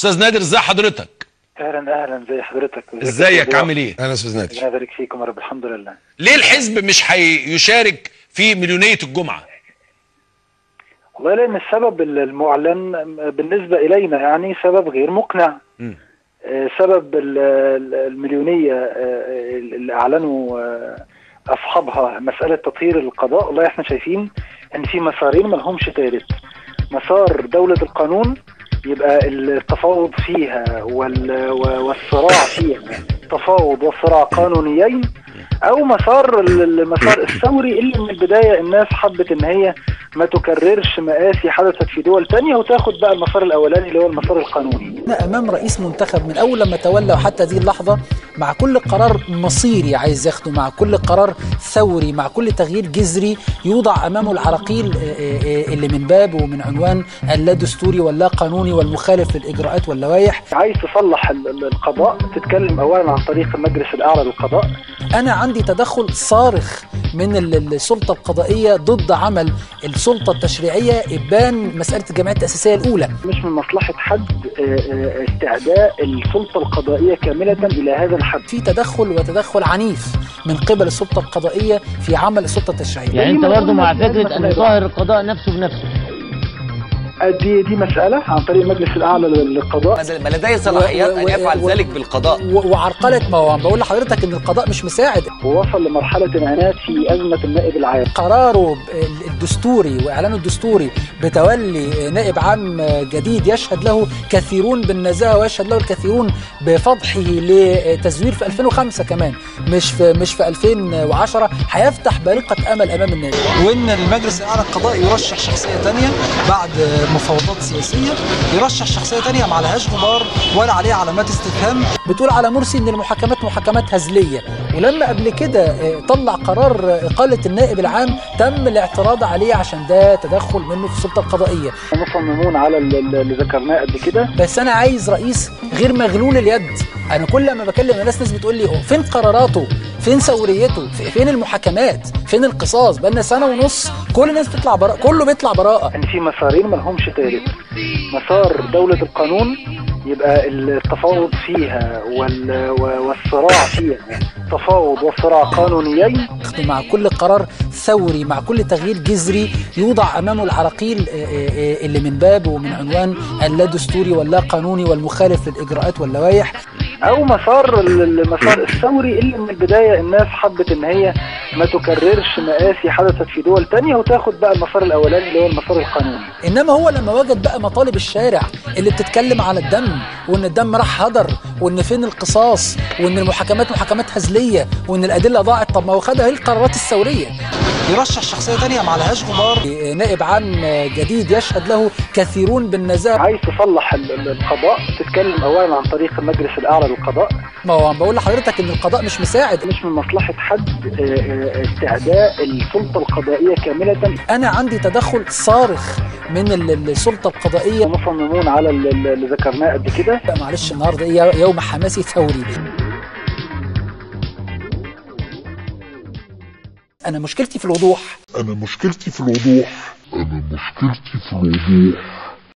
استاذ نادر، ازي حضرتك؟ اهلا زي حضرتك. ازيك عامل ايه؟ اهلا استاذ نادر. الله يبارك فيكم يا رب. الحمد لله. ليه الحزب مش هيشارك في مليونية الجمعة؟ والله لان السبب المعلن بالنسبه الينا يعني سبب غير مقنع. سبب المليونيه اللي اعلنوا اصحابها مساله تطهير القضاء، والله احنا شايفين ان في مسارين ما لهمش ثالث. مسار دوله القانون يبقى التفاوض فيها والصراع فيها تفاوض وصراع قانونيين، او المسار الثوري اللي من البدايه الناس حبت ان هي ما تكررش مآسي حدثت في دول تانية وتاخد بقى المسار الاولاني اللي هو المسار القانوني. احنا امام رئيس منتخب من اول لما تولى وحتى هذه اللحظه، مع كل قرار مصيري عايز ياخده، مع كل قرار ثوري، مع كل تغيير جذري يوضع امامه العراقيل اللي من باب ومن عنوان اللا دستوري واللا قانوني والمخالف للاجراءات واللوائح. عايز تصلح القضاء تتكلم اولا عن طريق المجلس الاعلى للقضاء. انا عندي تدخل صارخ من السلطه القضائيه ضد عمل السلطه التشريعيه ابان مساله الجمعيه التاسيسيه الاولى. مش من مصلحه حد استعداء السلطه القضائيه كامله الى هذا الحد. في تدخل عنيف من قبل السلطه القضائيه في عمل السلطه التشريعيه. يعني انت برضه مع فكره ان يطهر القضاء نفسه بنفسه؟ دي مسألة عن طريق المجلس الأعلى للقضاء. ما لديه صلاحيات أن يفعل ذلك بالقضاء. وعرقلة، ما هو بقول لحضرتك إن القضاء مش مساعد. ووصل لمرحلة انعنات في أزمة النائب العام. قراره الدستوري وإعلانه الدستوري بتولي نائب عام جديد يشهد له كثيرون بالنزاهة ويشهد له الكثيرون بفضحه لتزوير في 2005 كمان، مش في 2010، هيفتح بارقة أمل أمام الناس. وإن المجلس الأعلى القضائي يرشح شخصية تانية بعد مفاوضات سياسية، يرشح شخصية تانية ما عليهاش غبار ولا عليها علامات استفهام. بتقول على مرسي ان المحاكمات محاكمات هزلية، ولما قبل كده طلع قرار إقالة النائب العام تم الاعتراض عليه عشان ده تدخل منه في السلطة القضائية. مصممون على اللي ذكرناه قبل كده. بس انا عايز رئيس غير مغلول اليد. انا كل ما بكلم ناس بتقول لي فين قراراته، فين ثوريته، فين المحاكمات، فين القصاص؟ بقالنا سنة ونص كل الناس بتطلع براءة، كله بيطلع براءة. ان في مسارين ما لهمش ثالث. مسار دولة القانون يبقى التفاوض فيها والصراع فيها تفاوض وصراع قانونيين، مع كل قرار ثوري، مع كل تغيير جذري يوضع امامه العراقيل اللي من باب ومن عنوان اللا دستوري واللا قانوني والمخالف للاجراءات واللوائح، او المسار الثوري اللي من البدايه الناس حبت ان هي ما تكررش مآسي حدثت في دول تانية وتاخد بقى المسار الاولاني اللي هو المسار القانوني. انما هو لما وجد بقى مطالب الشارع اللي بتتكلم على الدم، وان الدم راح هدر، وان فين القصاص، وان المحاكمات محاكمات هزليه، وان الادله ضاعت، طب ما هو خدها القرارات الثوريه. يرشح شخصية تانية ما عليهاش غبار. نائب عام جديد يشهد له كثيرون بالنزاهة. عايز تصلح القضاء تتكلم اولا عن طريق المجلس الاعلى للقضاء. ما هو بقول لحضرتك ان القضاء مش مساعد. مش من مصلحة حد استعداء السلطة القضائية كاملة. انا عندي تدخل صارخ من السلطة القضائية. مصممون على اللي ذكرناه قبل كده. معلش النهارده يوم حماسي ثوري. أنا مشكلتي في الوضوح.